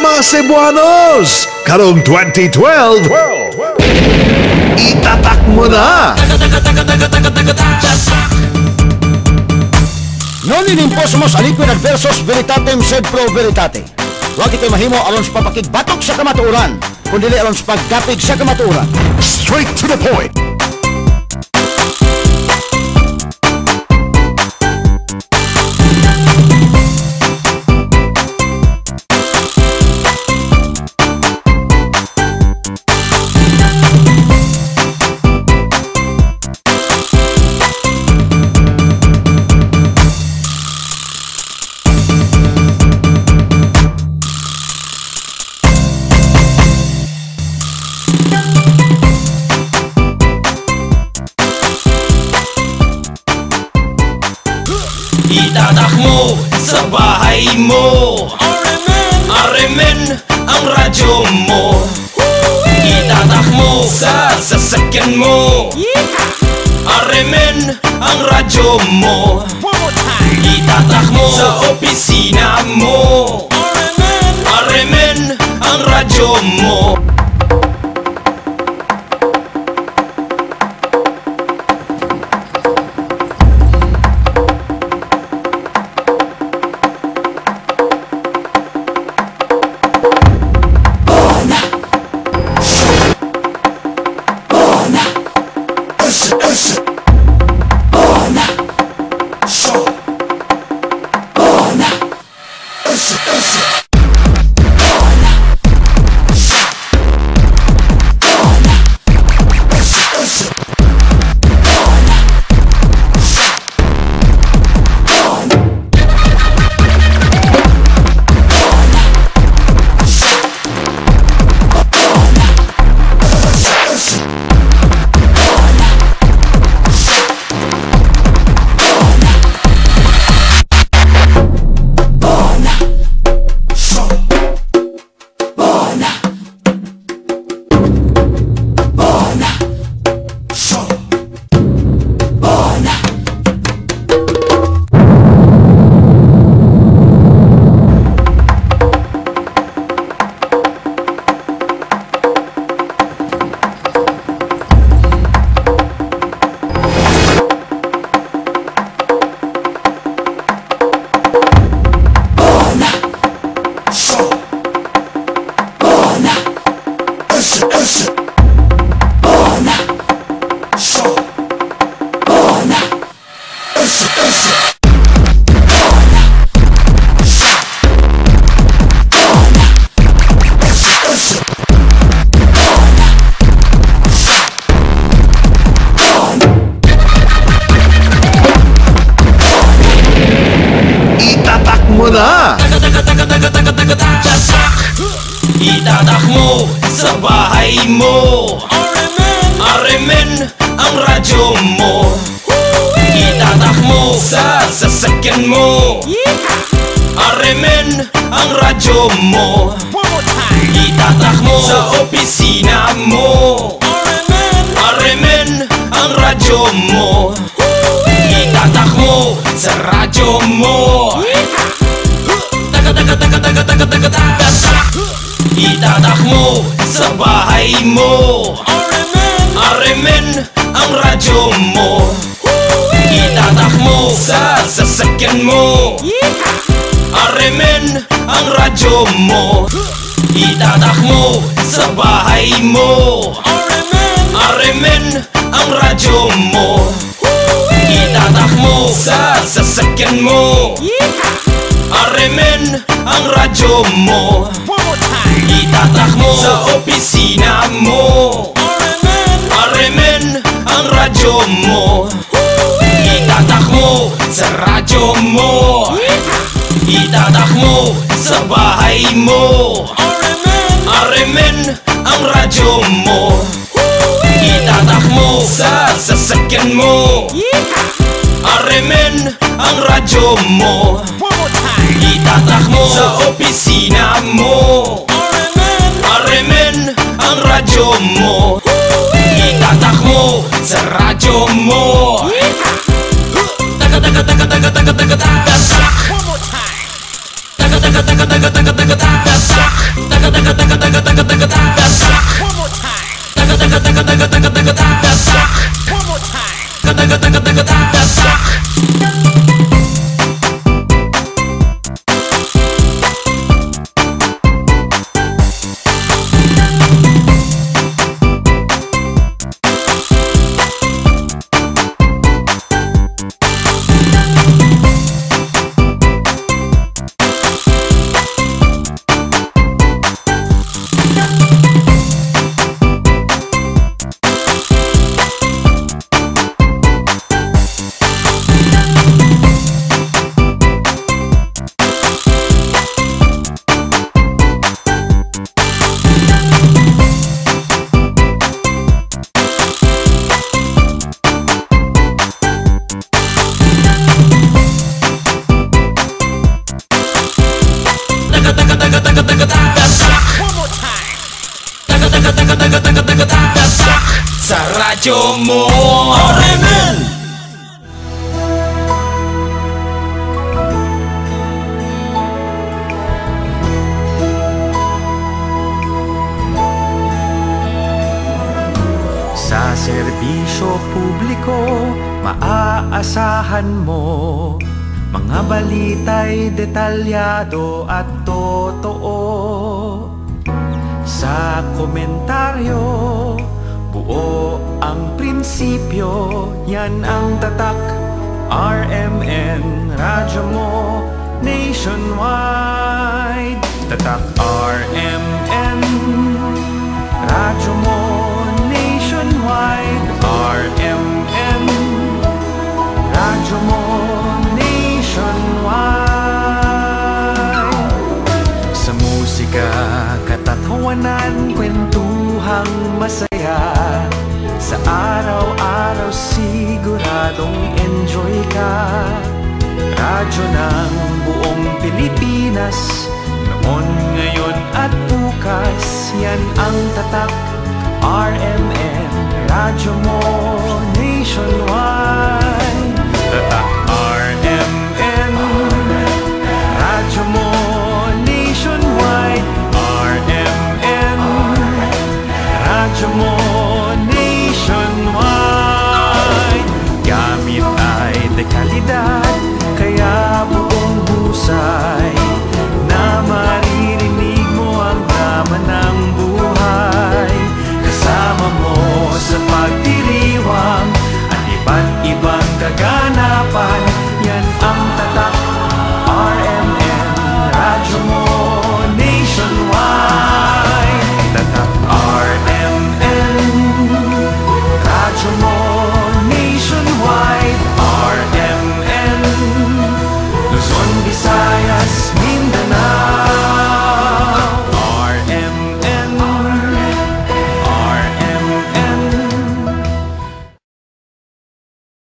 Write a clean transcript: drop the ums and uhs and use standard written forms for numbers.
mga Cebuanos! Karong 2012, itatak mo na! Non inimposumos aliquid adversus veritatem sed pro veritate. Huwag ito'y mahimo alon sa papakigbatok sa kamatuoran, kundi alon sa pagdapig sa kamatuoran. Straight to the point! Itatak mo sa bahay mo, Aremen ang radyo mo. Itatak mo sa sasakyan mo, Aremen ang radyo mo. Itatak mo sa opisina mo, Aremen ang radyo mo. Itatak mo sa bahay mo, Aremen ang radyo mo. Itatak mo sa sasakyan mo, Aremen ang radyo mo. Itatak mo sa opisina mo, Aremen ang radyo mo. Itatak mo sa radyo mo, itatak mo sa bahay mo, Aremen ang radyo mo. Itatak mo sa sasakyan mo, Aremen ang radyo mo. Itatak mo sa bahay mo, Aremen ang radyo mo. Itatak mo sa sasakyan mo, Aremen ang radyo mo. Itatak mo sa opisina mo, Aremen ang radyo mo. Itatak mo sa radyo mo, itatak mo sa bahay mo, Aremen ang radyo mo. Itatak mo sa sasakyan mo, Aremen ang radyo mo. Itatak mo sa opisina mo, Aremen ang radyo mo. Itatak mo sa radyo mo, taga taga taga taga taga taga taga. One more time. Taga taga taga taga taga taga taga. One more time. Sa radyo mo, Remen! Sa serbisyo publiko, maaasahan mo mga balita'y detalyado at totoo. Sa komentaryo, buo ang prinsipyo, yan ang tatak. RMN, radyo mo nationwide. Tatak RMN, radyo mo nationwide. RMN, radyo mo nationwide. Sa musika, katatawanan, kwentuhang masaya. Sa araw-araw siguradong enjoy ka. Radyo ng buong Pilipinas, noon, ngayon at bukas, yan ang tatak. RMN, radyo mo nationwide.